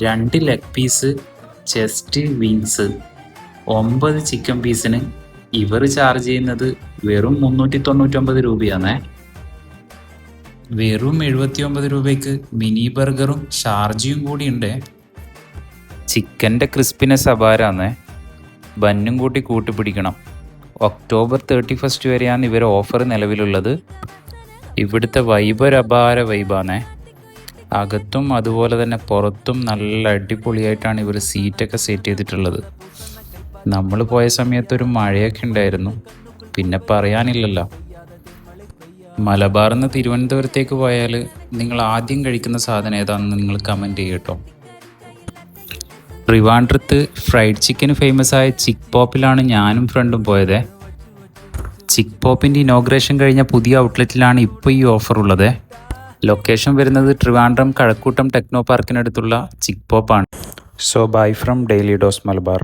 2 leg piece, chest, wings, 9 chicken പീസിന് ഇവർ charge ചെയ്യുന്നത് വെറും 399 രൂപയാണേ. വെറും 79 രൂപയ്ക്ക് മിനി ബർഗറും ഷാർജയും കൂടി ഉണ്ട്. ചിക്കൻ്റെ ക്രിസ്പിനെസ് അപാരാന്നേ. ബന്നും കൂട്ടി കൂട്ടിപ്പിടിക്കണം. ഒക്ടോബർ 31 വരെയാണ് ഇവർ ഓഫർ നിലവിലുള്ളത്. ഇവിടുത്തെ വൈബ് ഒരു അപാര വൈബാണേ. അകത്തും അതുപോലെ തന്നെ പുറത്തും നല്ല അടിപൊളിയായിട്ടാണ് ഇവർ സീറ്റൊക്കെ സെറ്റ് ചെയ്തിട്ടുള്ളത്. നമ്മൾ പോയ സമയത്തൊരു മഴയൊക്കെ ഉണ്ടായിരുന്നു, പിന്നെ പറയാനില്ലല്ലോ. മലബാറിൽ നിന്ന് തിരുവനന്തപുരത്തേക്ക് പോയാൽ നിങ്ങൾ ആദ്യം കഴിക്കുന്ന സാധനം ഏതാണെന്ന് നിങ്ങൾ കമൻറ്റ് ചെയ്യട്ടോ. ട്രിവാൻഡ്രത്ത് ഫ്രൈഡ് ചിക്കന് ഫേമസ് ആയ ചിക്ക് പോപ്പിലാണ് ഞാനും ഫ്രണ്ടും പോയത്. ചിക്ക് പോപ്പിൻ്റെ ഇനോഗ്രേഷൻ കഴിഞ്ഞ പുതിയ ഔട്ട്ലെറ്റിലാണ് ഇപ്പോൾ ഈ ഓഫർ ഉള്ളത്. ലൊക്കേഷൻ വരുന്നത് ട്രിവാൻഡ്രം കഴക്കൂട്ടം ടെക്നോ പാർക്കിനടുത്തുള്ള ചിക്ക് പോപ്പാണ്. So bye from daily dose Malabar.